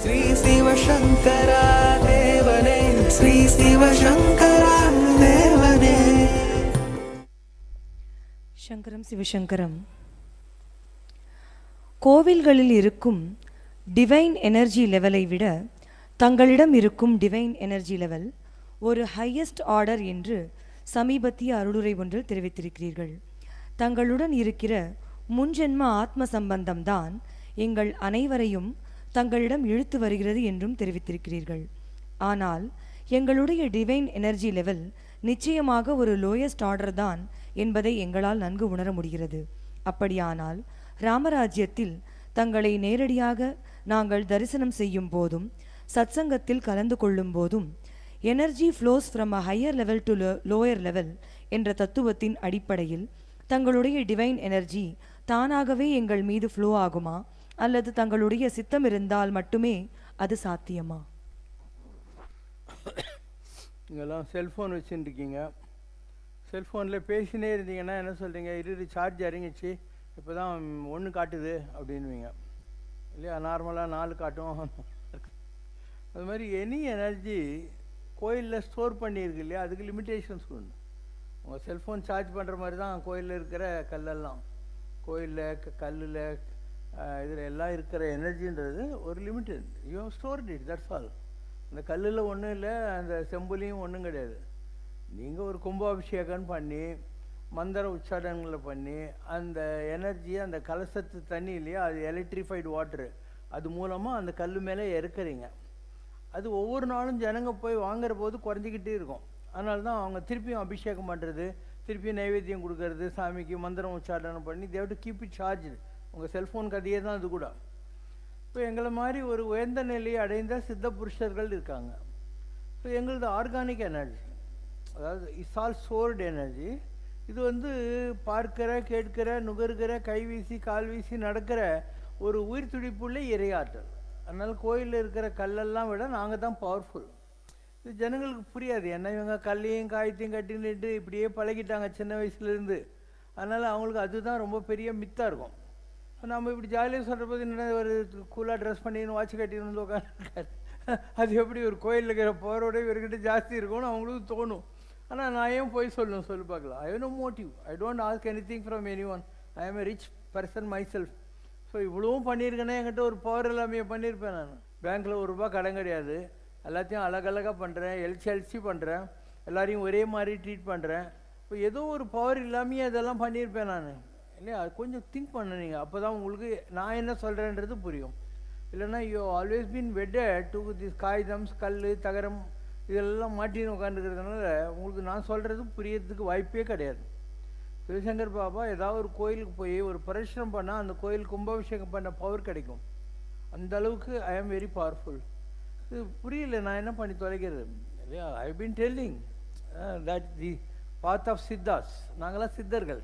ஸ்ரீ சிவசங்கரா தேவனே, ஸ்ரீ சிவசங்கரா தேவனே. சங்கரம் சிவசங்கரம். கோவில்களில் இருக்கும் டிவைன் எனர்ஜி லெவலை விட தங்களிடம் இருக்கும் டிவைன் எனர்ஜி லெவல் ஒரு ஹையஸ்ட் ஆர்டர் என்று சமீபத்திய அருளுரை ஒன்றில் தெரிவித்திருக்கிறீர்கள். தங்களுடன் இருக்கிற முன்ஜென்ம ஆத்ம சம்பந்தம்தான் எங்கள் அனைவரையும் தங்களிடம் இழுத்து வருகிறது என்றும் தெரிவித்திருக்கிறீர்கள். ஆனால் எங்களுடைய டிவைன் எனர்ஜி லெவல் நிச்சயமாக ஒரு லோயஸ்ட் ஆர்டர் தான் என்பதை எங்களால் நன்கு உணர முடிகிறது. அப்படியானால் ராமராஜ்யத்தில் தங்களை நேரடியாக நாங்கள் தரிசனம் செய்யும் போதும் சத்சங்கத்தில் கலந்து கொள்ளும் போதும் energy flows from a higher level to lower level என்ற தத்துவத்தின் அடிப்படையில் தங்களுடைய டிவைன் எனர்ஜி தானாகவே எங்கள் மீது ஃப்ளோ ஆகுமா, அல்லது தங்களுடைய சித்தம் இருந்தால் மட்டுமே அது சாத்தியமா? நீங்கள்லாம் செல்ஃபோன் வச்சுருக்கீங்க. செல்ஃபோனில் பேசினே இருந்தீங்கன்னா என்ன சொல்கிறீங்க, சார்ஜ் இறங்கிச்சு, இப்போ தான் 1 காட்டுது அப்படின்வீங்க இல்லையா? நார்மலாக 4 காட்டும். அது மாதிரி எனி எனர்ஜி கோயிலில் ஸ்டோர் பண்ணியிருக்கு இல்லையா, அதுக்கு லிமிட்டேஷன்ஸ் உண்டு. உங்கள் செல்ஃபோன் சார்ஜ் பண்ணுற மாதிரி தான் கோயிலில் இருக்கிற கல்லெல்லாம். கோயிலில் கல்லில் இதில் எல்லாம் இருக்கிற எனர்ஜின்றது ஒரு limited. You stored it, that's all. அந்த கல்லில் ஒன்றும் இல்லை, அந்த செம்புலையும் ஒன்றும் கிடையாது. நீங்கள் ஒரு கும்பாபிஷேகம் பண்ணி மந்திர உச்சாடனங்களை பண்ணி அந்த எனர்ஜியை அந்த கலசத்து தண்ணி இல்லையா, அது எலக்ட்ரிஃபைடு வாட்ரு, அது மூலமாக அந்த கல் மேலே இறக்குறீங்க. அது ஒவ்வொரு நாளும் ஜனங்க போய் வாங்குற போது குறைஞ்சிக்கிட்டே இருக்கும். அதனால தான் அவங்க திருப்பியும் அபிஷேகம் பண்ணுறது, திருப்பியும் நைவேத்தியம் கொடுக்கறது, சாமிக்கு மந்திரம் உச்சாடனம் பண்ணி they've to keep it charge. உங்கள் செல்ஃபோன் கதையே தான் அது கூட. இப்போ எங்களை மாதிரி ஒரு உயர்ந்த நிலையை அடைந்த சித்த புருஷர்கள் இருக்காங்க. ஸோ எங்களது ஆர்கானிக் எனர்ஜி, அதாவது இட்ஸ் ஆல் சோர்டு எனர்ஜி. இது வந்து பார்க்கிற, கேட்கிற, நுகர்கிற, கை வீசி கால் வீசி நடக்கிற ஒரு உயிர் துடிப்புள்ள இறையாற்றல். அதனால் கோயிலில் இருக்கிற கல்லெல்லாம் விட நாங்கள் தான் பவர்ஃபுல். இது ஜனங்களுக்கு புரியாது. ஏன்னா இவங்க கல்லையும் காயத்தையும் கட்டின்னுட்டு இப்படியே பழகிட்டாங்க சின்ன வயசுலேருந்து. அதனால் அவங்களுக்கு அதுதான் ரொம்ப பெரிய மித்தாக இருக்கும். நம்ம இப்படி ஜாலியாக சொல்கிற போது என்ன, ஒரு கூலாக ட்ரெஸ் பண்ணின்னு வாட்ச் கட்டின்னு வந்து உட்காந்துருக்காரு, அது எப்படி ஒரு கோயிலில் இருக்கிற பவரோட இவர்கிட்ட ஜாஸ்தி இருக்கும்னு அவங்களுக்கு தோணும். ஆனால் நான் ஏன் போய் சொல்லணும், சொல்லி பார்க்கலாம். I have no motive. I don't ask anything from anyone. I am a rich person myself. So இவ்வளவும் பண்ணியிருக்கேன்னா என்கிட்ட ஒரு பவர் எல்லாமே பண்ணியிருப்பேன். நான் பேங்க்கில் ₹1 கடன் கிடையாது, எல்லாத்தையும் அழகழகாக பண்ணுறேன், எல்சி பண்ணுறேன், எல்லாரையும் ஒரே மாதிரி ட்ரீட் பண்ணுறேன். இப்போ ஏதோ ஒரு பவர் இல்லாமையே அதெல்லாம் பண்ணியிருப்பேன் நான் இல்லையா? அது கொஞ்சம் திங்க் பண்ணுனீங்க, அப்போ தான் உங்களுக்கு நான் என்ன சொல்கிறேன்றது புரியும். இல்லைன்னா you always been wedded to this காகிதம்ஸ், கல், தகரம் இதெல்லாம் மாட்டின்னு உட்காந்துக்கிறதுனால உங்களுக்கு நான் சொல்கிறது புரியறதுக்கு வாய்ப்பே கிடையாது. சிவசங்கர் பாபா ஏதாவது ஒரு கோயிலுக்கு போய் ஒரு பரிசனம் பண்ணால் அந்த கோயில் கும்பாபிஷேகம் பண்ண பவர் கிடைக்கும். அந்த அளவுக்கு ஐ ஆம் வெரி பவர்ஃபுல். இது புரியல, நான் என்ன பண்ணி தொலைக்கிறது இல்லையா? I been telling that the path of சித்தாஸ். நாங்களாம் சித்தர்கள்.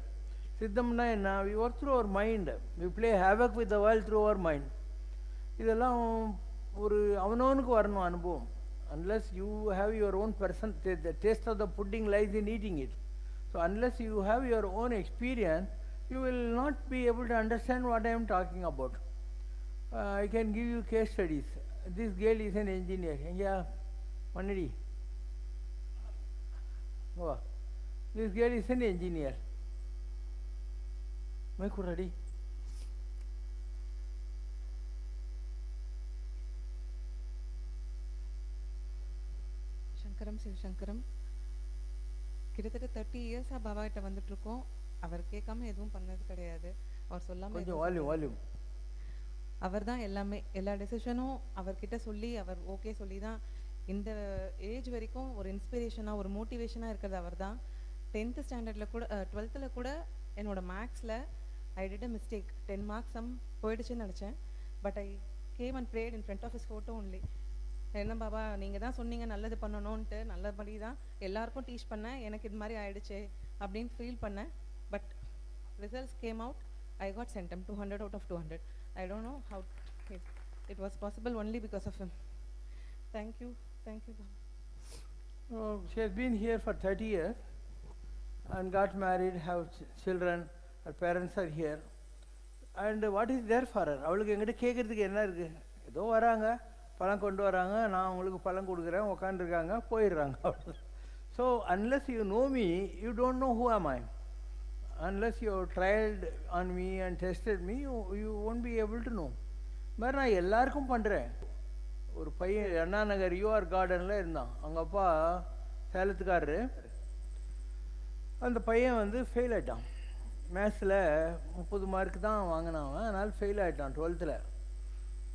சித்தம்னா என்ன? We work through our mind, we play havoc with the world through our mind. இதெல்லாம் ஒரு அவனவனுக்கு வரணும் அனுபவம். Unless you have your own person, the taste of the pudding lies in eating it. So unless you have your own experience, you will not be able to understand what I am talking about. I can give you case studies. This girl is an engineer. Yeah, Manadi. Oh, this girl is an engineer. My kuradi. சங்கரம் சிவசங்கரம். கிட்டத்தட்ட 30 இயர்ஸாக பாபா கிட்ட வந்துட்டுருக்கோம். அவர் கேட்காம எதுவும் பண்ணது கிடையாது. அவர் சொல்லாமல் அவர் தான் எல்லாமே, எல்லா டெசிஷனும் அவர்கிட்ட சொல்லி, அவர் ஓகே சொல்லி தான் இந்த ஏஜ் வரைக்கும் ஒரு இன்ஸ்பிரேஷனாக, ஒரு மோட்டிவேஷனாக இருக்கிறது அவர் தான். 10th ஸ்டாண்டர்டில் கூட 12th கூட என்னோட மேக்ஸில் I did a mistake. 10 marks போயிடுச்சுன்னு நினச்சேன். But I came and prayed in front of his photo only. என்ன பாபா நீங்கள் தான் சொன்னீங்க நல்லது பண்ணணும்ன்ட்டு, நல்லபடி தான் எல்லாருக்கும் டீச் பண்ணேன். எனக்கு இது மாதிரி ஆயிடுச்சு அப்படின்னு ஃபீல் பண்ணேன். But results came out. I got centum 200 out of 200. I don't know how it was possible, only because of him. Thank you Baba. She has been here for 30 years and got married, have children. Her parents are here. And what is there for her? அவளுக்கு எங்கிட்ட கேட்கறதுக்கு என்ன இருக்குது? ஏதோ வராங்க, பழம் கொண்டு வராங்க, நான் அவங்களுக்கு பழம் கொடுக்குறேன், உக்காந்துருக்காங்க, போயிடுறாங்க. அவ்வளோ. So unless you know me, you don't know who ஆம் ஐ. Unless you have tried on me and tested me, you won't be able to know. மாதிரி நான் எல்லாருக்கும் பண்ணுறேன். ஒரு பையன் அண்ணா நகர் யூஆர் கார்டனில் இருந்தான். அவங்க அப்பா சேலத்துக்காரரு. அந்த பையன் வந்து ஃபெயில் ஆகிட்டான். மேத்ஸில் 30 மார்க் தான் வாங்கினான், அதனால் ஃபெயில் ஆகிட்டான் 12th.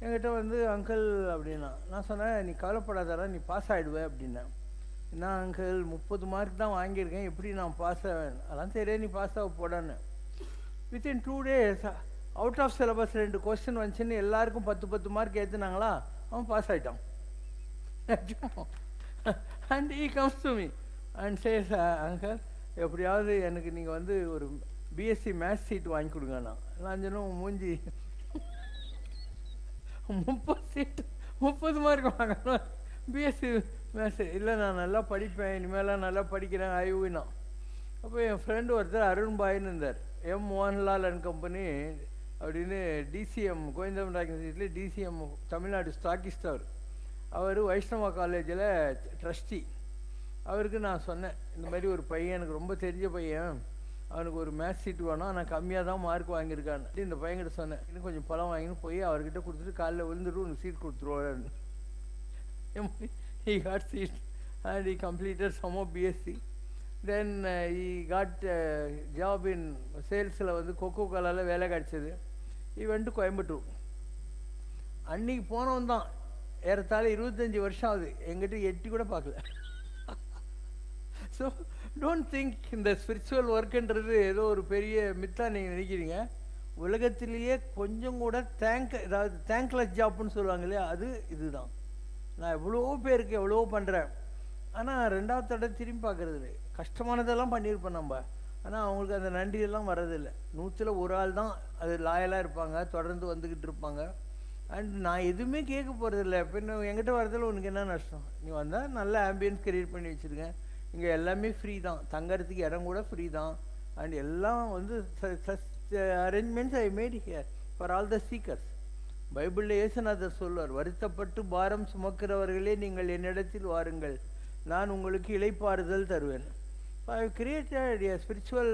என்கிட்ட வந்து அங்கிள் அப்படின்னா, நான் சொன்னேன், நீ கவலைப்படாதடா, நீ பாஸ் ஆகிடுவேன் அப்படின்னேன். நான் அங்கிள் 30 மார்க் தான் வாங்கியிருக்கேன், எப்படி நான் பாஸ் ஆவேன்? அதெல்லாம் சரியா, நீ பாஸ் ஆக போடான்னு. Within 2 days out of syllabus 2 question வந்துச்சுன்னு எல்லாருக்கும் 10 மார்க் ஏற்றுனாங்களா, அவன் பாஸ் ஆகிட்டான். And he comes to me and says, uncle எப்படியாவது எனக்கு நீங்கள் வந்து ஒரு பிஎஸ்சி மேத்ஸ் சீட் வாங்கி கொடுங்கண்ணா. நான் சொன்னேன், மூஞ்சி 30 சீட்டு 30 மார்க் வாங்கணும், பிஎஸ்சி மேத்ஸ் இல்லை, நான் நல்லா படிப்பேன், இனிமேலாம் நல்லா படிக்கிறேன் ஐயூனா. அப்போ என் ஃப்ரெண்டு ஒருத்தர் அருண் பாயின்னு இருந்தார், எம் மோகன்லால் அண்ட் கம்பெனி அப்படின்னு TCM Govindarajan TCM Tamil Nadu stockist. அவர் வைஷ்ணவா காலேஜில் ட்ரஸ்டி. அவருக்கு நான் சொன்னேன், இந்த மாதிரி ஒரு பையன் எனக்கு ரொம்ப தெரிஞ்ச பையன், அவனுக்கு ஒரு மேத்ஸ் சீட் வேணும், நான் கம்மியாக தான் மார்க் வாங்கியிருக்கான்னு இந்த பையன்கிட்ட சொன்னேன். இன்னும் கொஞ்சம் பழம் வாங்கின்னு போய் அவர்கிட்ட கொடுத்துட்டு காலையில் விழுந்துட்டு உனக்கு சீட் கொடுத்துருவாரு. He got seat and he completed some of BSc. Then he got job in salesல வந்து Coca-Colaல வேலை கிடைச்சது. He went to Coimbatore. அன்னைக்கு போனவன் தான் ஏறத்தாழ 25 வருஷம் ஆகுது, எங்கிட்ட எட்டி கூட பார்க்கல. ஸோ டோன்ட் திங்க் இந்த ஸ்பிரிச்சுவல் ஒர்க்குன்றது ஏதோ ஒரு பெரிய மித்தா நீங்கள் நினைக்கிறீங்க. உலகத்திலேயே கொஞ்சம் கூட அதாவது தேங்க்லெஸ் ஜாப்னு சொல்லுவாங்க இல்லையா, அது இதுதான். நான் எவ்வளோ பேருக்கு எவ்வளோ பண்ணுறேன், ஆனால் 2வது தடவை திரும்பி பார்க்குறது கஷ்டமானதெல்லாம் பண்ணியிருப்பேன் நம்ம, ஆனால் அவங்களுக்கு அந்த நன்றியெல்லாம் வர்றதில்லை. 100ல் 1 ஆள் தான் அது லாயலாக இருப்பாங்க, தொடர்ந்து வந்துக்கிட்டு இருப்பாங்க. அண்ட் நான் எதுவுமே கேட்க போகிறதில்ல. இப்போ இன்னும் என்கிட்ட வரதில் உனக்கு என்ன நஷ்டம்? நீ வந்தால் நல்ல ஆம்பியன்ஸ் கிரியேட் பண்ணி வச்சுருக்கேன், இங்கே எல்லாமே ஃப்ரீ தான், தங்கறதுக்கு இடம் கூட ஃப்ரீ தான். அண்ட் எல்லாம் வந்து arrangements I made here for all the seekers. பைபிளில் இயேசுநாதர் சொல்வார், வருத்தப்பட்டு பாரம் சுமக்கிறவர்களே நீங்கள் என்னிடத்தில் வாருங்கள், நான் உங்களுக்கு இளைப்பாறுதல் தருவேன். I have created a spiritual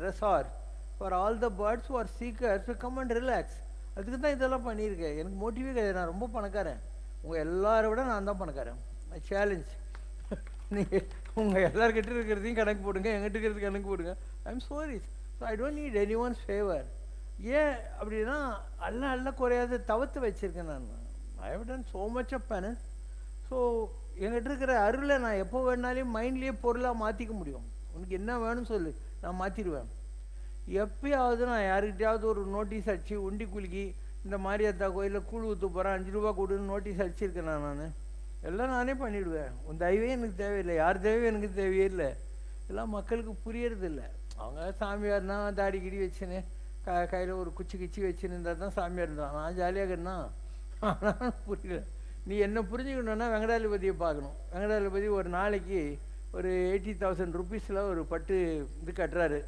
resort for all the birds for seekers to come and relax. அதுக்கு தான் இதெல்லாம் பண்ணியிருக்கேன். எனக்கு மோட்டிவே கிடையாது, நான் ரொம்ப பணக்காரன், உங்கள் எல்லாரை விட நான் தான் பணக்காரன். சேலஞ்ச், நீங்கள் உங்கள் எல்லார்கிட்ட இருக்கிறதையும் கணக்கு போடுங்க, எங்கிட்ட இருக்கிறது கணக்கு போடுங்க. I am so rich, so I don't need any one's favour. ஏன் அப்படின்னா அல்ல குறையாத தவத்து வச்சுருக்கேன் நான். I have done so much of penance. So என்கிட்ட இருக்கிற அருளை நான் எப்போ வேணாலையும் மைண்ட்லேயே பொருளாக மாற்றிக்க முடியும். உனக்கு என்ன வேணும்னு சொல்லு, நான் மாற்றிடுவேன். எப்பயாவது நான் யாருக்கிட்டையாவது ஒரு நோட்டீஸ் அடிச்சு உண்டி குலுக்கி இந்த மாரியாத்தா கோயிலில் கூழ் ஊற்ற போகிறேன் 5 ரூபா கொடுன்னு நோட்டீஸ் அடிச்சிருக்கேன் நான். எல்லாம் நானே பண்ணிவிடுவேன். உன் தயவே எனக்கு தேவையில்லை, யார் தேவையும் எனக்கு தேவையே இல்லை. எல்லாம் மக்களுக்கு புரியறதில்லை. அவங்க சாமியார்னா தாடி கிடி வச்சுன்னு கையில் ஒரு குச்சி கிச்சி வச்சுன்னு இருந்தால் தான் சாமியார் இருந்தான். நான் ஜாலியாக இருந்தான், ஆனால் புரியல. நீ என்ன புரிஞ்சுக்கணுன்னா வெங்கடாதிபதியை பார்க்கணும். வெங்கடாதிபதி ஒரு நாளைக்கு ஒரு 80,000 rupeesல ஒரு பட்டு இது கட்டுறாரு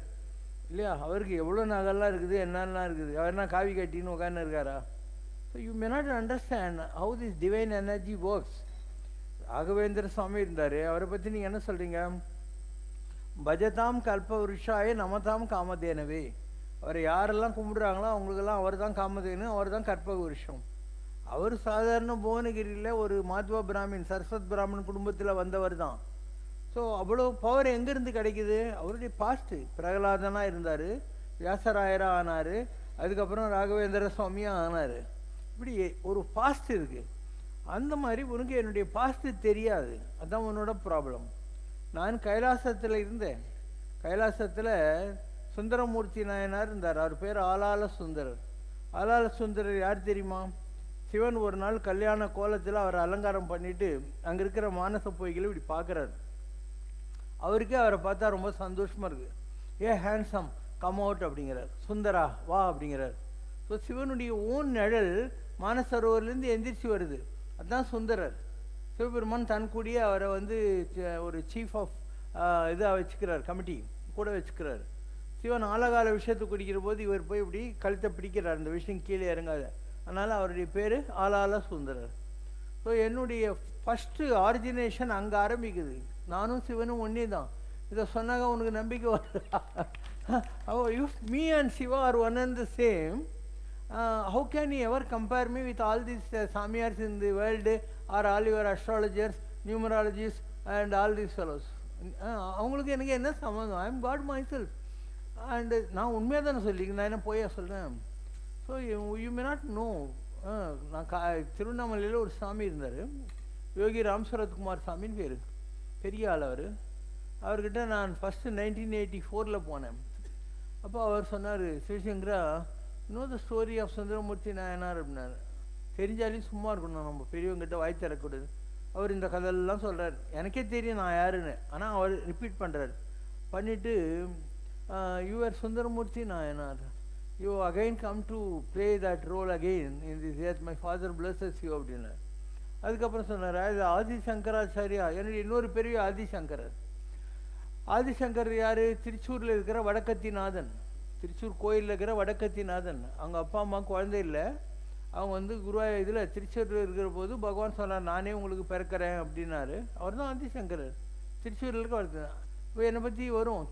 இல்லையா? அவருக்கு எவ்வளோ நகைலாம் இருக்குது, என்னெல்லாம் இருக்குது. அவர்னா காவி கட்டின்னு உட்காந்து இருக்காரா? So you may not understand how this divine energy works. Raghavendra Swami இருந்தார், அவரை பற்றி நீங்கள் என்ன சொல்கிறீங்க? பஜதாம் கல்ப விருஷாய நமதாம் காமதேனவே. அவரை யாரெல்லாம் கும்பிடுறாங்களோ அவங்களுக்கெல்லாம் அவர் தான் காமதேனு, அவர் தான் கற்பக விருஷம். அவர் சாதாரண புவனகிரியில் ஒரு மாத்வா பிராமின் சரஸ்வத் பிராமன் குடும்பத்தில் வந்தவர் தான். ஸோ அவ்வளோ பவர் எங்கேருந்து கிடைக்குது? அவருடைய பாஸ்ட்டு. பிரகலாதனாக இருந்தார், வியாசராயராக ஆனார், அதுக்கப்புறம் ராகவேந்திர சுவாமியாக ஆனார். இப்படி ஒரு பாஸ்ட் இருக்குது. அந்த மாதிரி உனக்கு என்னுடைய பாஸ்ட்டு தெரியாது, அதுதான் உன்னோட ப்ராப்ளம். நான் கைலாசத்தில் இருந்தேன். கைலாசத்தில் சுந்தரமூர்த்தி நாயனார் இருந்தார், அவர் பேர் ஆலால சுந்தரர். ஆலால சுந்தரர் யார் தெரியுமா? சிவன் ஒரு நாள் கல்யாண கோலத்தில் அவர் அலங்காரம் பண்ணிட்டு அங்கே இருக்கிற மானச பொய்களை இப்படி பார்க்குறாரு. அவருக்கே அவரை பார்த்தா ரொம்ப சந்தோஷமாக இருக்குது. ஏ ஹேண்ட்ஸம் கம் அவுட் அப்படிங்கிறார், சுந்தரா வா அப்படிங்கிறார். ஸோ சிவனுடைய ஓன் நிழல் மானசரோவர்லேருந்து எந்திரிச்சு வருது, அதுதான் சுந்தரர். சிவபெருமான் தன் கூடிய அவரை வந்து ஒரு சீஃப் ஆஃப் இதாக வச்சுக்கிறார், கமிட்டி கூட வச்சுக்கிறார். சிவன் ஆழகால விஷயத்தை குடிக்கிற போது இவர் போய் இப்படி கழுத்தை பிடிக்கிறார், இந்த விஷயம் கீழே இறங்காத. அதனால் அவருடைய பேர் ஆளால சுந்தரர். ஸோ என்னுடைய ஃபஸ்ட்டு ஆரிஜினேஷன் அங்கே ஆரம்பிக்குது. நானும் சிவனும் ஒன்றே தான். இதை சொன்னாங்க உனக்கு நம்பிக்கை வருது? If me and Shiva are one and the same, how can you ever compare me with all these Samyars in the world, or all your astrologers, numerologists and all these fellows? அவங்களுக்கு எனக்கு என்ன சம்மந்தம்? I am God myself. And நான் உண்மையாக தானே சொல்லிக்கிறேன், நான் என்ன போயா சொல்கிறேன்? So you may not know. நான் திருவண்ணாமலையில் ஒரு சாமி இருந்தார், யோகி ராம்சரத்குமார் சாமின்னு பேர், பெரிய ஆள் அவர். அவர்கிட்ட நான் ஃபஸ்ட்டு 1984 போனேன். அப்போ அவர் சொன்னார், சிவசங்கரா இன்னும் the story of Sundaramurthy Nayanar அப்படின்னாரு. தெரிஞ்சாலே சும்மா இருக்கணும், நம்ம பெரியவங்கிட்ட வாய் தரக்கூடாது. அவர் இந்த கதையெல்லாம் சொல்கிறார், எனக்கே தெரியும் நான் யாருன்னு, ஆனால் அவர் ரிப்பீட் பண்ணுறாரு. பண்ணிவிட்டு you are Sundaramurthy Nayanar, you again come to play that role again in this earth, my father blesses you அப்படின்னார். அதுக்கப்புறம் சொன்னார், அது ஆதிசங்கராச்சாரியா, என்னுடைய இன்னொரு பெரிய ஆதிசங்கரர். ஆதிசங்கர் யார்? திருச்சூரில் இருக்கிற வடக்கத்திநாதன், திருச்சூர் கோயிலில் இருக்கிற வடக்கத்திநாதன். அவங்க அப்பா அம்மா குழந்தை இல்லை, அவங்க வந்து இதில் திருச்சூரில் இருக்கிற போது பகவான் சொன்னார், நானே உங்களுக்கு பிறக்கிறேன் அப்படின்னாரு. அவர் தான் ஆதிசங்கரர், திருச்சூரில் இருக்க வருது. இப்போ என்னை பற்றி வரும்,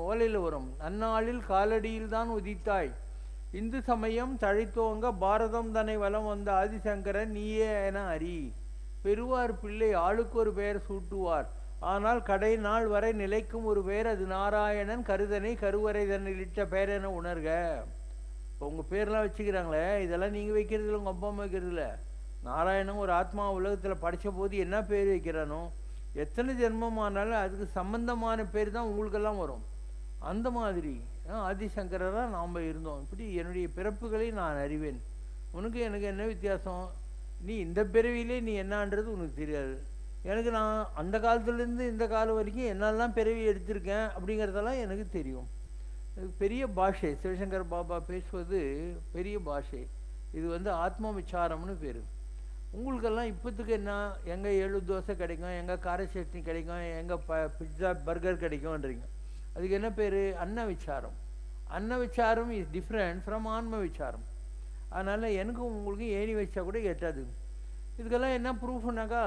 ஓலையில் வரும், அந்நாளில் காலடியில் தான் உதித்தாய், இந்து சமயம் தழைத்தோங்க பாரதம் தன்னை வலம் வந்த ஆதிசங்கரன் நீயே என அறி, பெறுவார் பிள்ளை ஆளுக்கு ஒரு பெயர் சூட்டுவார், ஆனால் கடை நாள் வரை நிலைக்கும் ஒரு பேர், அது நாராயணன் கருதனை கருவறை தன்னில் இட்ட பேர் என உணர்க. இப்போ உங்கள் பேர்லாம் வச்சுக்கிறாங்களே, இதெல்லாம் நீங்கள் வைக்கிறது இல்லை, உங்கள் அப்பா அம்மா வைக்கிறது இல்லை. நாராயணன் ஒரு ஆத்மா உலகத்தில் படித்த போது என்ன பேர் வைக்கிறானோ, எத்தனை ஜென்மமானாலும் அதுக்கு சம்பந்தமான பேர் தான் உங்களுக்கெல்லாம் வரும். அந்த மாதிரி ஆதிசங்கராக நாம் இருந்தோம். இப்படி என்னுடைய பிறப்புகளை நான் அறிவேன். உனக்கு எனக்கு என்ன வித்தியாசம்? நீ இந்த பிறவியிலே நீ என்னான்றது உனக்கு தெரியாது. எனக்கு நான் அந்த காலத்துலேருந்து இந்த காலம் வரைக்கும் என்னெல்லாம் பிறவி எடுத்திருக்கேன் அப்படிங்கிறதெல்லாம் எனக்கு தெரியும். பெரிய பாஷை, சிவசங்கர் பாபா பேசுவது பெரிய பாஷை. இது வந்து ஆத்ம விசாரம்னு பேர். உங்களுக்கெல்லாம் இப்போத்துக்கு என்ன, எங்கே 7 தோசை கிடைக்கும், எங்கே கார சட்னி கிடைக்கும், எங்கே பிட்ஸா பர்கர் கிடைக்கும்ன்றீங்க. அதுக்கு என்ன பேர்? அன்ன விசாரம். அன்ன விசாரம் இஸ் டிஃப்ரெண்ட் ஃப்ரம் ஆன்ம விசாரம். அதனால் எனக்கும் உங்களுக்கும் ஏணி வச்சா கூட எட்டாது. இதுக்கெல்லாம் என்ன ப்ரூஃப்னாக்கா,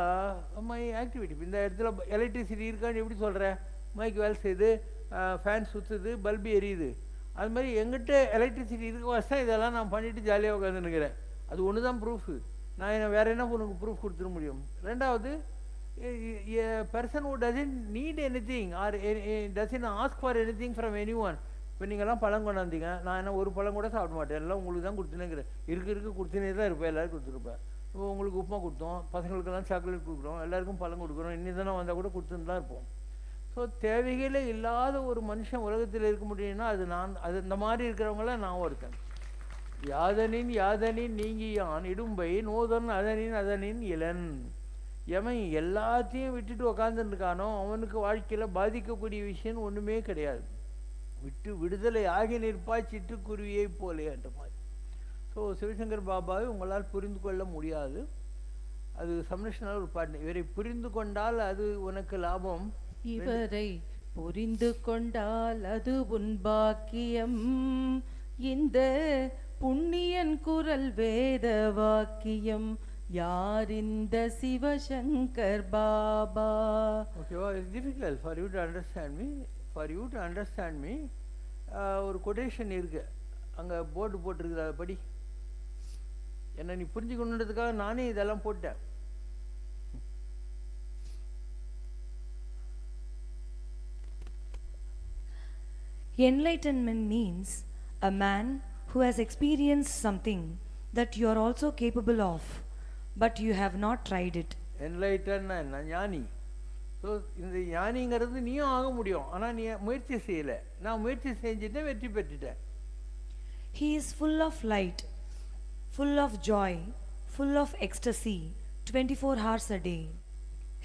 மை ஆக்டிவிட்டி. இந்த இடத்துல எலக்ட்ரிசிட்டி இருக்கான்னு எப்படி சொல்கிறேன்? மைக் வேலை செய்யுது, ஃபேன் சுற்றுது, பல்பு எரியுது. அது மாதிரி எங்கிட்ட எலக்ட்ரிசிட்டி இருக்க வசம் இதெல்லாம் நான் பண்ணிவிட்டு ஜாலியாக உட்காந்துன்னுக்கிறேன். அது ஒன்று தான் ப்ரூஃபு. நான் என்ன வேறு என்ன உனக்கு ப்ரூஃப் கொடுத்துட முடியும்? ரெண்டாவது, person who doesn't need anything or doesn't ask for anything from anyone. இப்போ நீங்கள்லாம் பழம் கொண்டாந்தீங்க, நான் என்ன ஒரு பழம் கூட சாப்பிட மாட்டேன், எல்லாம் உங்களுக்கு தான் கொடுத்துனேங்கிறேன். இருக்க கொடுத்துனே தான் இருப்பேன், எல்லோரும் கொடுத்துருப்பேன். இப்போ உங்களுக்கு உப்புமா கொடுத்தோம், பசங்களுக்கெல்லாம் சாக்லேட் கொடுக்குறோம், எல்லாருக்கும் பழம் கொடுக்குறோம், இன்னி தானே வந்தால் கூட கொடுத்துன்னு தான் இருப்போம். ஸோ தேவைகளே இல்லாத ஒரு மனுஷன் உலகத்தில் இருக்க முடியும்னா அது இந்த மாதிரி இருக்கிறவங்கள நான் ஒருத்தன். யாதனின் நீங்கியான் இடும்பை நோதன் அதனின் இளன். எவன் எல்லாத்தையும் விட்டுட்டு உக்காந்துருக்கானோ அவனுக்கு வாழ்க்கையில் பாதிக்கக்கூடிய விஷயம் ஒன்றுமே கிடையாது. விடுதலை ஆகி நிற்பாய் சிட்டுக்குருவியை போலே என்ற மாதிரி. ஸோ சிவசங்கர் பாபாவை உங்களால் புரிந்து கொள்ள முடியாது. அது சம்ரஷனால் ஒரு பாட்டு. இவரை புரிந்து கொண்டால் அது உனக்கு லாபம், இவரை புரிந்து கொண்டால் அது உன் பாக்கியம், இந்த புண்ணியன் குரல் வேத வாக்கியம், யார் இந்த சிவசங்கர் பாபா. ஓகேவா? It's difficult for you to understand me. ஒரு கொட்டேஷன் இருக்குது, அங்கே போர்டு போட்டிருக்குது, அதை படி. என்ன நீ புரிஞ்சுக்கணுன்றதுக்காக நானே இதெல்லாம் போட்டேன். Enlightenment means a man who has experienced something that you are also capable of, but you have not tried it. என்லைட்டன்னா என்ன? ஞானி. ஸோ இந்த ஞானிங்கிறது நீயும் ஆக முடியும், ஆனால் நீ முயற்சி செய்யலை. நான் முயற்சி செஞ்சுட்டேன், வெற்றி பெற்றுட்டேன். He is full of light, full of joy, full of ecstasy, 24 hours a day.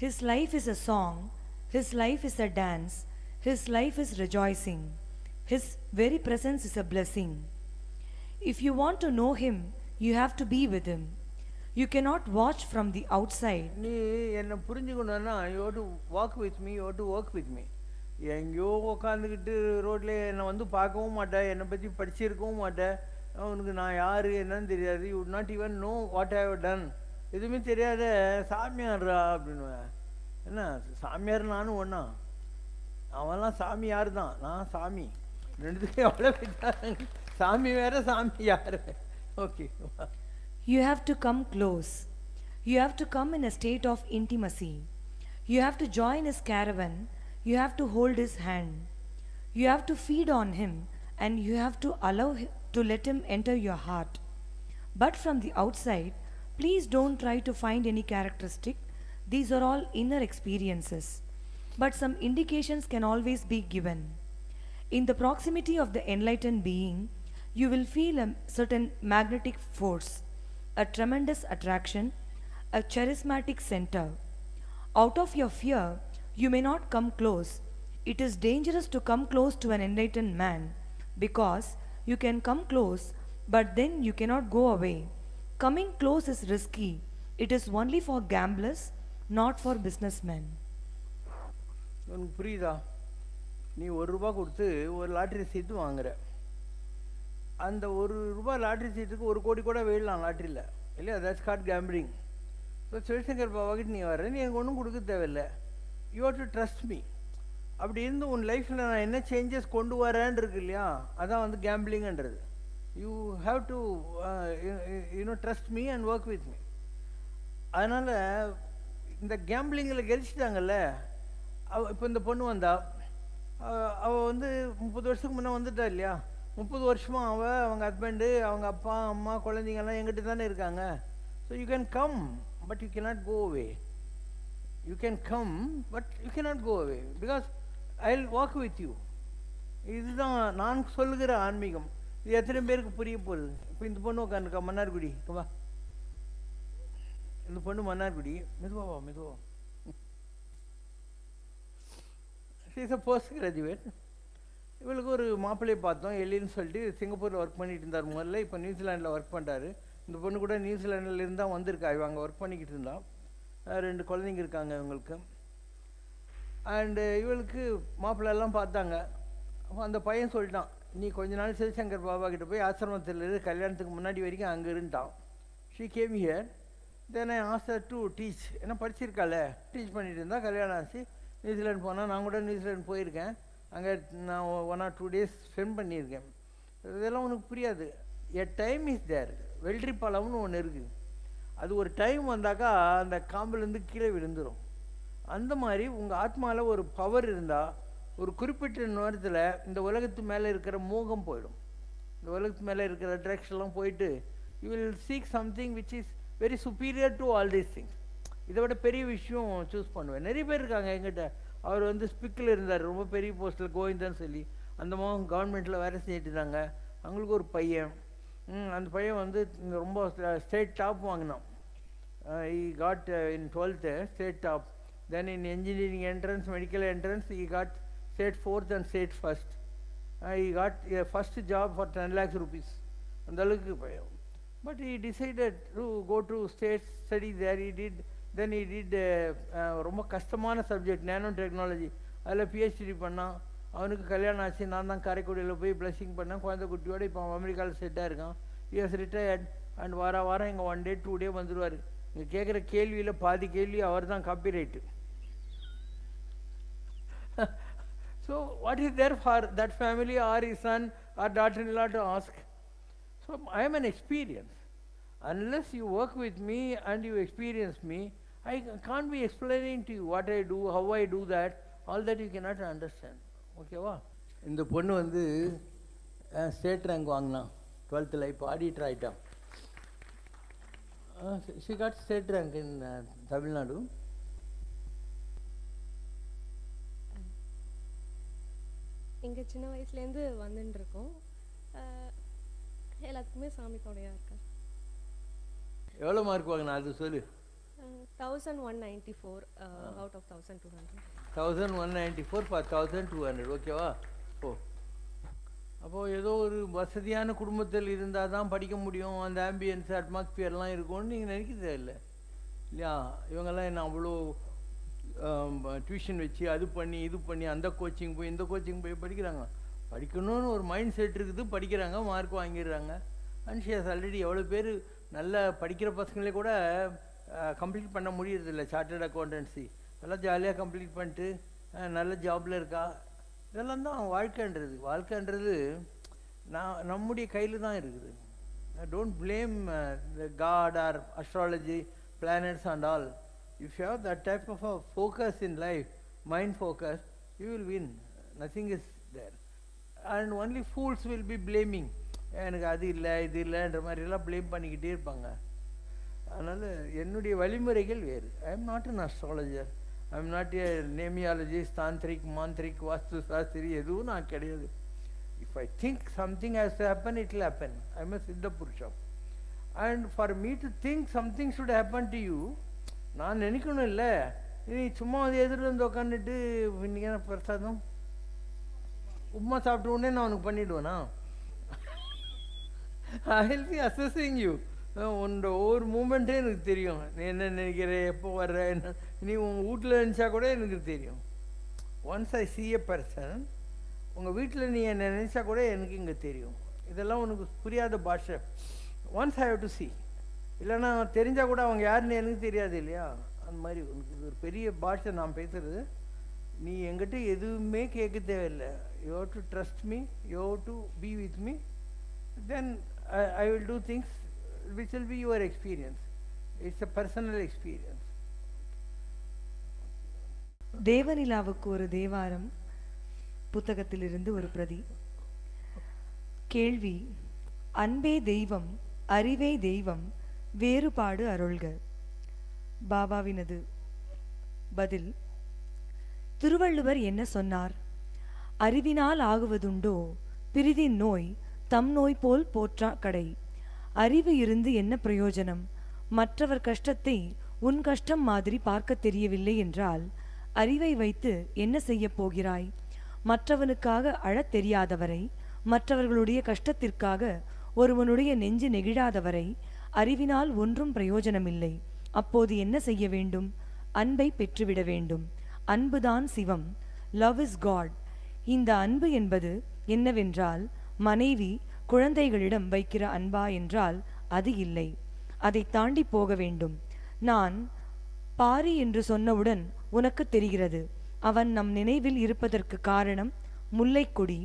His life is a song, his life is a dance, his life is rejoicing. His very presence is a blessing. If you want to know him, you have to be with him. You cannot watch from the outside. நீ என்னை புரிஞ்சுக்கணுன்னா you to walk with me, you to work with me. எங்கேயோ உட்காந்துக்கிட்டு ரோட்டில் என்னை வந்து பார்க்கவும் மாட்டேன், என்னை பற்றி படிச்சிருக்கவும் மாட்டேன், உனக்கு நான் யார் என்னன்னு தெரியாது. You would not even know what I have done. எதுவுமே தெரியாத சாமியார்ரா அப்படின்னுவேன். என்ன சாமியார் நானும் ஒன்றா? அவன்லாம் சாமியார் தான், நான் சாமி. ரெண்டுத்துக்கும் எவ்வளோ வித்தியாசம். சாமி வேற, சாமி யார்? Okay. You have to come close. You have to come in a state of intimacy. You have to join his caravan. You have to hold his hand. You have to feed on him, and you have to allow to let him enter your heart. But from the outside, please don't try to find any characteristic. These are all inner experiences. But some indications can always be given. In the proximity of the enlightened being, you will feel a certain magnetic force, a tremendous attraction, a charismatic center. Out of your fear, you may not come close. It is dangerous to come close to an enlightened man, because you can come close, but then you cannot go away. Coming close is risky. It is only for gamblers, not for businessmen. உனக்கு புரியுதா? நீ ₹1 கொடுத்து ஒரு lottery சீட்டு வாங்குற. அந்த ₹1 lottery சீட்டுக்கு 1 கோடி கூட வெயிடலாம் லாட்ரியில், இல்லையா? That's God gambling. So Sivasankar பாபாக்கிட்ட நீ வர்ற, நீ எனக்கு ஒன்றும் கொடுக்க தேவையில்லை. You have to trust me. அப்படி இருந்து உன் லைஃப்பில் நான் என்ன சேஞ்சஸ் கொண்டு வரேன்னு இருக்கு இல்லையா, அதான் வந்து கேம்பிளிங்கன்றது. You have to you know trust me and work with me. அதனால் இந்த கேம்பிளிங்கில் கெலிச்சிட்டாங்கல்ல. இப்போ இந்த பொண்ணு வந்தா, அவள் வந்து 30 வருஷத்துக்கு முன்னே வந்துட்டா இல்லையா? 30 வருஷமாக அவங்க ஹஸ்பண்டு, அவங்க அப்பா அம்மா குழந்தைங்கள்லாம் எங்கிட்ட தானே இருக்காங்க. So you can come, but you cannot go away. You can come, but you cannot go away, because I will walk with you. இதுதான் நான் சொல்லுகிற ஆன்மீகம். இது எத்தனை பேருக்கு புரிய போகுது? இப்போ இந்த பொண்ணு உட்காந்துருக்கா, மன்னார்குடி. வா, இந்த பொண்ணு மன்னார்குடி. மெதுவா மெதுவா. She is a post graduate. இவளுக்கு ஒரு மாப்பிள்ளையை பார்த்தோம், எல்லின்னு சொல்லிட்டு சிங்கப்பூரில் ஒர்க் பண்ணிட்டு இருந்தார் முதல்ல. இப்போ நியூசிலாண்டில் ஒர்க் பண்ணுறாரு. இந்த பொண்ணு கூட நியூசிலாண்டில் இருந்தால் வந்திருக்கா. இவங்க அங்கே ஒர்க் பண்ணிக்கிட்டு இருந்தா. 2 குழந்தைங்க இருக்காங்க இவங்களுக்கு. அண்டு இவளுக்கு மாப்பிள்ளைலாம் பார்த்தாங்க. அந்த பையன் சொல்லிட்டான், நீ கொஞ்ச நாள் சிவசங்கர் பாபா கிட்ட போய் ஆசிரமத்தில் இருந்து கல்யாணத்துக்கு முன்னாடி வரைக்கும் அங்கே இருந்தான். She came here. Then I asked her to teach. ஏன்னா படிச்சிருக்கால, டீச் பண்ணிட்டு இருந்தால் கல்யாணம் ஆச்சு. நியூசிலாந்து போனால், நான் கூட நியூசிலாந்து போயிருக்கேன். அங்கே நான் 1 or 2 days ஸ்பெண்ட் பண்ணியிருக்கேன். இதெல்லாம் உனக்கு புரியாது. A time is there. வெள்ளரி பழம்னு ஒன்று இருக்குது. அது ஒரு டைம் வந்தாக்கா அந்த காம்புலேருந்து கீழே விழுந்துடும். அந்த மாதிரி உங்கள் ஆத்மாவில் ஒரு பவர் இருந்தால் ஒரு குறிப்பிட்ட நேரத்தில் இந்த உலகத்து மேலே இருக்கிற மோகம் போயிடும். இந்த உலகத்து மேலே இருக்கிற அட்ராக்ஷன்லாம் போயிட்டு you will seek something which is very superior to all these things. இதை விட பெரிய விஷயம் சூஸ் பண்ணுவேன். நிறைய பேர் இருக்காங்க எங்கிட்ட. அவர் வந்து ஸ்பிக்கில் இருந்தார், ரொம்ப பெரிய போஸ்ட்டில், கோவிந்தன்னு சொல்லி. அந்த மாதிரி கவர்மெண்ட்டில் வேலை செஞ்சுட்டு இருந்தாங்க. அவங்களுக்கு ஒரு பையன். அந்த பையன் வந்து ரொம்ப ஸ்டேட் டாப் வாங்கினான். he got in 12th state top. Then in engineering entrance, medical entrance, he got state 4th and state 1st. He got a first job for 10 lakhs rupees. அந்த அளவுக்கு பையன். But he decided to go to state study there. He did. Then he did ரொம்ப கஷ்டமான subject, nano technology. அதில் PhD பண்ணான். அவனுக்கு கல்யாணம் ஆச்சு. நான் தான் காரைக்குடியில் போய் பிளஸிங் பண்ணேன். குழந்தை குட்டியோடு இப்போ அவன் அமெரிக்காவில் செட்டாக இருக்கான். he has retired. அண்ட் வாரம் இங்கே 1 day 2 day வந்துடுவார். இங்கே கேட்குற கேள்வியில் பாதி கேள்வி அவர் தான் copyright. So what is there for that family or his son or daughter-in-law to ask? So I am an experience. Unless you work with me and you experience me, I can't be explaining to you what I do, how I do that. All that you cannot understand. Okay வா? இந்த பொண்ணு வந்து state rank வாங்கினான் 12th. இப்போ auditor ஆகிட்டான். she got state rank in Tamil Nadu. இங்கே சின்ன வயசுலேருந்து வந்துட்டு இருக்கோம். எல்லாத்துக்குமே சாமி துணையாக இருக்கார். எவ்வளோ மார்க் வாங்கினா அது சொல்லு. 1194 out of 1200. 1194 for 1200. ஓகேவா? ஓ, அப்போது ஏதோ ஒரு வசதியான குடும்பத்தில் இருந்தால் தான் படிக்க முடியும், அந்த ஆம்பியன்ஸ் அட்மாஸ்பியர்லாம் இருக்கும்னு நீங்கள் நினைக்கிறதே இல்லை இல்லையா? இவங்கெல்லாம் என்ன அவ்வளோ டியூஷன் வச்சு அது பண்ணி இது பண்ணி அந்த கோச்சிங் போய் இந்த கோச்சிங் போய் படிக்கிறாங்க. படிக்கணும்னு ஒரு மைண்ட் செட் இருக்குது, படிக்கிறாங்க, மார்க் வாங்கிடுறாங்க. அண்ட் ஷி ஹஸ் ஆல்ரெடி எவ்வளோ பேர் நல்ல படிக்கிற பசங்களே கூட கம்ப்ளீட் பண்ண முடியறதில்ல. சார்ட்டர்ட் அக்கௌண்டன்சி எல்லாம் ஜாலியாக கம்ப்ளீட் பண்ணிட்டு நல்ல ஜாபில் இருக்கா. இதெல்லாம் தான் வாழ்க்கைன்றது. வாழ்க்கைன்றது நம்முடைய கையில் தான் இருக்குது. Don't blame the God or astrology, planets and all. If you have that type of a focus in life, mind focus, you will win. Nothing is there. And only fools will be blaming. எனக்கு அது இல்லை இது இல்லைன்ற மாதிரிலாம் blame பண்ணிக்கிட்டே இருப்பாங்க. அதனால் என்னுடைய வழிமுறைகள் வேறு. I am not an astrologer, I am not a numerologist, tantrik, mantrik, vastu shastri எதுவும் நான் கிடையாது. If I think something has to happen, it will happen. I am a சித்த புருஷம். And for me to think something should happen to you, நான் நினைக்கணும் இல்லை. நீ சும்மா அது எதிர்த்து வந்து உட்காந்துட்டு இன்றைக்கி என்ன பிரசாதம் உப்புமா சாப்பிட்ட உடனே நான் உனக்கு பண்ணிவிடுவேனா? I will be assessing you. உன்னோட ஒவ்வொரு மூமெண்ட்டே எனக்கு தெரியும். நீ என்ன நினைக்கிற, எப்போ வர்ற, என்ன நீ உங்கள் வீட்டில் நினச்சா கூட எனக்கு தெரியும். Once I C a person, உங்கள் வீட்டில் நீ என்ன நினச்சா கூட எனக்கு இங்கே தெரியும். இதெல்லாம் உனக்கு புரியாத பாஷை. Once I have to see. இல்லைன்னா தெரிஞ்சால் கூட அவங்க யாருன்னு எனக்கு தெரியாது இல்லையா? அந்த மாதிரி உனக்கு ஒரு பெரிய பாஷை நான் பேசுகிறது. நீ என்கிட்ட எதுவுமே கேட்க தேவையில்லை. You have to trust me, you have to be with me. Then I will do things which will be your experience. It's a personal experience. தேவநிலாவுக்கு ஒரு தேவாரம் புத்தகத்திலிருந்து ஒரு பிரதி. கேள்வி: அன்பே தெய்வம், அறிவே தெய்வம், வேறுபாடு அருள்க. பாபாவினது பதில்: திருவள்ளுவர் என்ன சொன்னார்? அறிவினால் ஆகுவதுண்டோ பிரிதின் நோய், தம் நோய் போல் போற்றா கடை. அறிவு இருந்து என்ன பிரயோஜனம்? மற்றவர் கஷ்டத்தை உன் கஷ்டம் மாதிரி பார்க்க தெரியவில்லை என்றால் அறிவை வைத்து என்ன செய்ய போகிறாய்? மற்றவனுக்காக அழத் தெரியாதவரை, மற்றவர்களுடைய கஷ்டத்திற்காக ஒருவனுடைய நெஞ்சு நெகிழாதவரை அறிவினால் ஒன்றும் பிரயோஜனமில்லை. அப்போது என்ன செய்ய வேண்டும்? அன்பை பெற்றுவிட வேண்டும். அன்புதான் சிவம். Love is God. இந்த அன்பு என்பது என்னவென்றால், மனைவி குழந்தைகளிடம் வைக்கிற அன்பா என்றால் அது இல்லை. அதை தாண்டி போக வேண்டும். நான் பாரி என்று சொன்னவுடன் உனக்கு தெரிகிறது அவன் நம் நினைவில் இருப்பதற்கு காரணம் முல்லைக்கொடி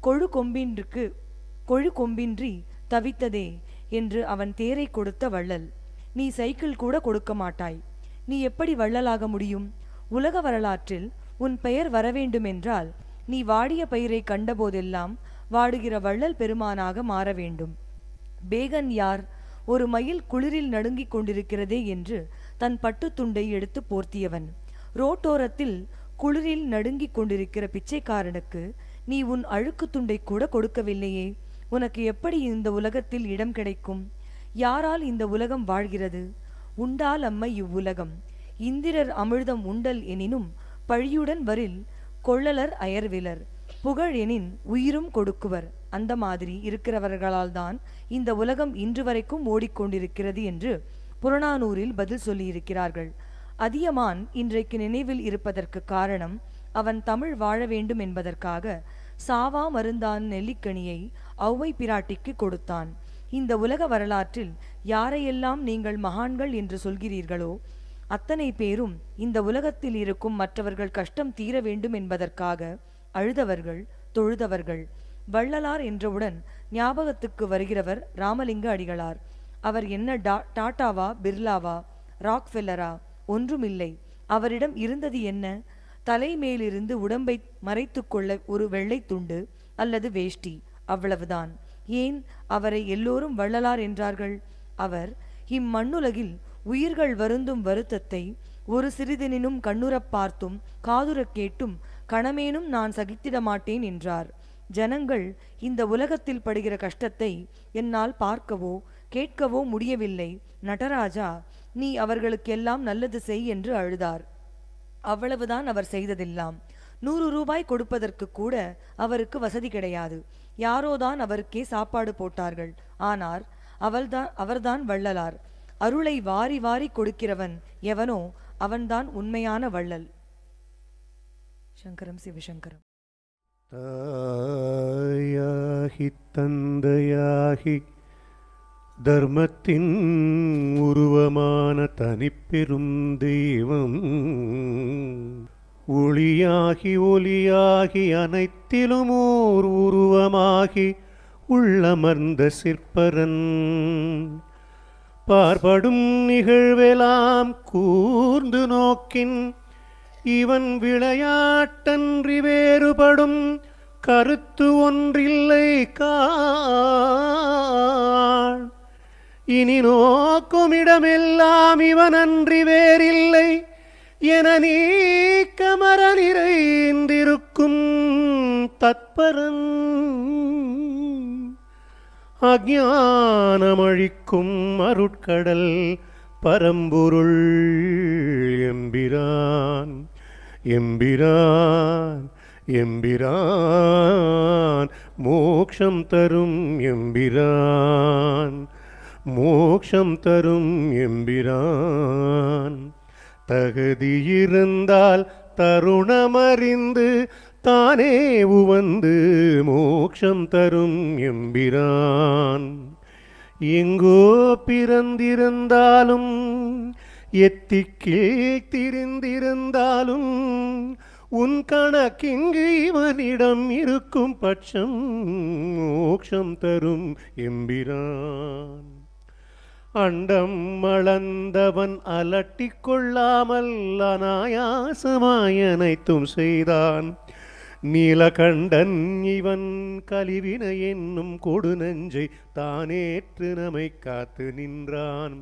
கொழு கொம்பின்றி தவித்ததே என்று அவன் தேரை கொடுத்த வள்ளல். நீ சைக்கிள் கூட கொடுக்க மாட்டாய். நீ எப்படி வள்ளலாக முடியும்? உலக வரலாற்றில் உன் பெயர் வரவேண்டுமென்றால் நீ வாடிய பயிரை கண்டபோதெல்லாம் வாடுகிற வள்ளல் பெருமானாக மாற வேண்டும். பேகன் யார்? ஒரு மயில் குளிரில் நடுங்கிக் கொண்டிருக்கிறதே என்று தன் பட்டு துண்டை எடுத்து போர்த்தியவன். ரோட்டோரத்தில் குளிரில் நடுங்கிக் கொண்டிருக்கிற பிச்சைக்காரனுக்கு நீ உன் அழுக்கு துண்டை கூட கொடுக்கவில்லையே. உனக்கு எப்படி இந்த உலகத்தில் இடம் கிடைக்கும்? யாரால் இந்த உலகம் வாழ்கிறது? உண்டால் அம்மை இவ்வுலகம். இந்திரர் அமிழ்தம் உண்டல் எனினும் பழியுடன் வரில் கொள்ளலர் அயர்விலர். புகழ் எனின் உயிரும் கொடுக்குவர். அந்த மாதிரி இருக்கிறவர்களால் தான் இந்த உலகம் இன்று வரைக்கும் ஓடிக்கொண்டிருக்கிறது என்று புறநானூரில் பதில் சொல்லியிருக்கிறார்கள். அதியமான் இன்றைக்கு நினைவில் இருப்பதற்கு காரணம் அவன் தமிழ் வாழ வேண்டும் என்பதற்காக சாவா மருந்தான் நெல்லிக்கனியை ஔவை பிராட்டிக்கு கொடுத்தான். இந்த உலக வரலாற்றில் யாரையெல்லாம் நீங்கள் மகான்கள் என்று சொல்கிறீர்களோ அத்தனை பேரும் இந்த உலகத்தில் இருக்கும் மற்றவர்கள் கஷ்டம் தீர வேண்டும் என்பதற்காக அழுதவர்கள், தொழுதவர்கள். வள்ளலார் என்றவுடன் ஞாபகத்துக்கு வருகிறவர் ராமலிங்க அடிகளார். அவர் என்ன டாட்டாவா, பிர்லாவா, ராக்ஃபெல்லரா? ஒன்றுமில்லை. அவரிடம் இருந்தது என்ன? தலைமேலிருந்து உடம்பை மறைத்து கொள்ள ஒரு வெள்ளை துண்டு அல்லது வேஷ்டி, அவ்வளவுதான். ஏன் அவரை எல்லோரும் வள்ளலார் என்றார்கள்? அவர் இம்மண்ணுலகில் உயிர்கள் வருந்தும் வருத்தத்தை ஒரு சிறிதெனினும் கண்ணுறப் பார்த்தும் காதுறக் கேட்டும் கணமேனும் நான் சகித்திட மாட்டேன் என்றார். ஜனங்கள் இந்த உலகத்தில் படுகிற கஷ்டத்தை என்னால் பார்க்கவோ கேட்கவோ முடியவில்லை. நடராஜா, நீ அவர்களுக்கெல்லாம் நல்லது செய் என்று அழுதார். அவ்வளவுதான் அவர் செய்ததெல்லாம். 100 ரூபாய் கொடுப்பதற்கு கூட அவருக்கு வசதி கிடையாது. யாரோதான் அவருக்கே சாப்பாடு போட்டார்கள். ஆனால் அவர்தான் வள்ளலார். அருளை வாரி வாரி கொடுக்கிறவன் எவனோ அவன்தான் உண்மையான வள்ளல். சங்கரம் சிவசங்கரம். தாயாகி தந்தையாகி தர்மத்தின் உருவமான தனிப்பெரும் தெய்வம், ஒளியாகி ஒளியாகி அனைத்திலும் ஓர் உருவமாகி உள்ளமர்ந்த சிற்பரன், பார்படும் நிகழ்வெலாம் கூர்ந்து நோக்கின் இவன் விளையாட்டன்றி வேறுபடும் கருத்து ஒன்றில்லை காண். இனி நோக்குமிடமெல்லாம் இவனன்றி வேறில்லை என நீக்கமர நிறைந்திருக்கும் தத்பரன், அஞ்ஞானமழிக்கும் அருட்கடல் பரம்பொருள் எம்பிரான் எம்பிரான் எம்பிரான், மோக்ஷம் தரும் எம்பிரான் மோக்ஷம் தரும் எம்பிரான். தகுதியிருந்தால் தருணமறிந்து தானே உவந்து மோக்ஷம் தரும் எம்பிரான். எங்கோ பிறந்திருந்தாலும் எத்திக்கீழ் திரிந்திருந்தாலும் உன் கணக்கிங்கு இவனிடம் இருக்கும் பட்சம் மோக்ஷம் தரும் எம்பிரான். அண்டம் அளந்தவன் அலட்டிக் கொள்ளாமல் அநாயாசமாய் அனைத்தும் செய்தான். நீலகண்டன் இவன் கலிவினை என்னும் கொடு நெஞ்சை தானேற்று நம்மை காத்து நின்றான்.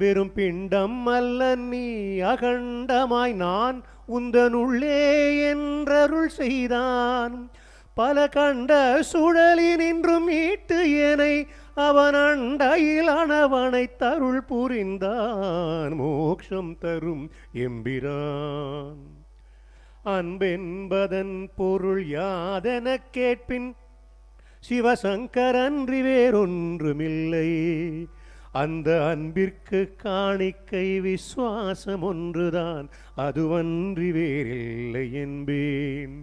வெறும் பிண்டம் அல்ல நீ அகண்டமாய் நான் உந்தனுள்ளே என்றருள் செய்தான். பல கண்ட சுழலி நின்றும் மீட்டு ஏனை அவன் அண்டையில் அணவனை தருள் புரிந்தான். மோக்ஷம் தரும் எம்பிரான். அன்பென்பதன் பொருள் யாதென கேட்பின் சிவசங்கரன்றி வேறொன்றுமில்லை. அந்த அன்பிற்கு காணிக்கை விசுவாசம் ஒன்றுதான், அதுவன்றி வேறில்லை என்பேன்.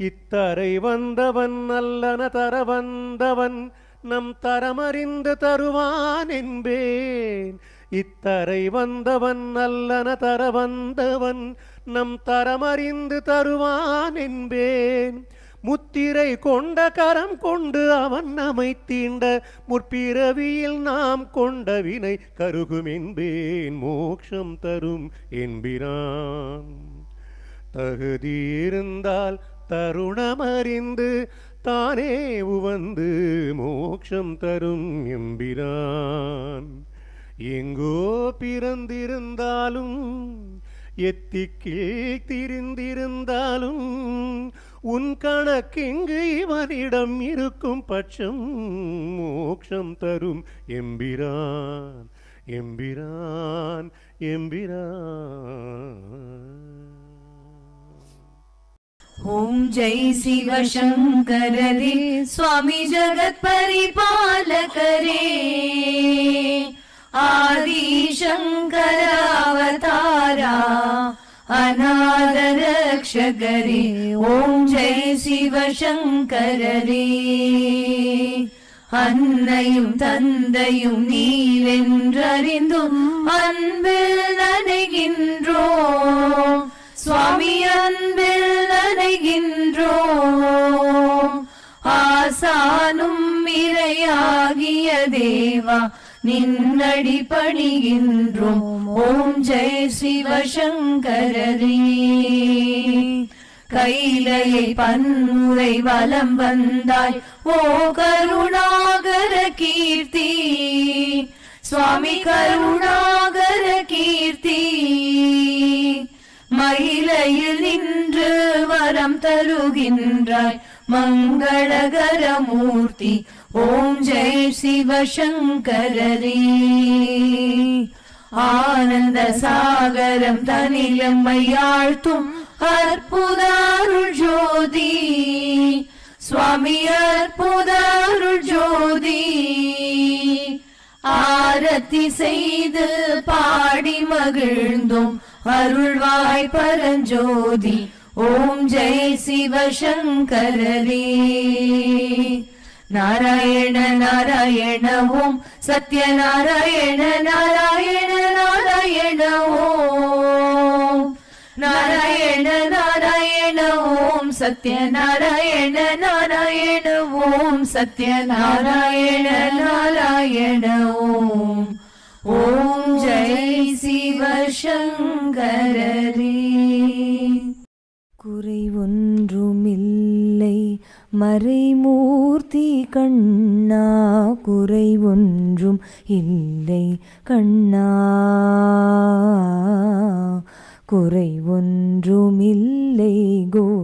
இத்தரை வந்தவன் அல்லன தர வந்தவன் நம் தரமறிந்து தருவான் என்பேன். இத்தரை வந்தவன் அல்லன தர வந்தவன் நம் தரமறிந்து தருவான் என்பேன். முத்திரை கொண்ட கரம் கொண்டு அவன் நம்மை தீண்ட முற்பிறவியில் நாம் கொண்ட வினை கருகும் என்பேன். மோக்ஷம் தரும் என்கிறான். தகுதியிருந்தால் தருணமறிந்து தானே உவந்து மோக்ஷம் தரும் எம்பிரான். எங்கோ பிறந்திருந்தாலும் எத்திக்கீழ் திரிந்திருந்தாலும் உன் கணக்கிங்கு இவனிடம் இருக்கும் பட்சம் மோக்ஷம் தரும் எம்பிரான் எம்பிரான் எம்பிரான். ओम जय शिव शंकर रे स्वामी जगत परिपालक रे आदि शंकर अवतारा अनाथ रक्षक रे ओम जय शिव शंकर रे அன்னையும் தந்தையும் நீவென்றறிந்தும் அன்பில் நனைகின்றோம் சுவாமி அன்பில் நனைகின்றோம் ஆசானும் இறையாகிய தேவா நின்னடி பணிகின்றோம் ஓம் ஜெய சிவசங்கரரே கைலையை பன்முறை வலம் வந்தாய் ஓ கருணாகர கீர்த்தி சுவாமி கருணாகர கீர்த்தி மயிலையில் நின்று வரம் தருகின்றாய் மங்களகர மூர்த்தி ஓம் ஜெய சிவசங்கரரே ஆனந்த சாகரம் தனிலம்மை ஆழ்த்தும் அற்புத அருள் ஜோதி சுவாமி அற்புத அருள் ஜோதி ஆரத்தி செய்து பாடி மகிழ்ந்தோம் அருள்வாய் பரஞ்சோதி ஓம் ஜெய சிவசங்கரரே நாராயண நாராயண ஓம் சத்யநாராயண நாராயண நாராயண ஓம் நாராயண நாராயண ஓம் சத்யநாராயண நாராயண ஓம் சத்யநாராயண நாராயண ஓம் ஓம் ஜெய் சிவசங்கரரே. குறை ஒன்றுமில்லை மறைமூர்த்தி கண்ணா, குறை ஒன்றும் இல்லை கண்ணா, குறை ஒன்றுமில்லை கோவிந்தா.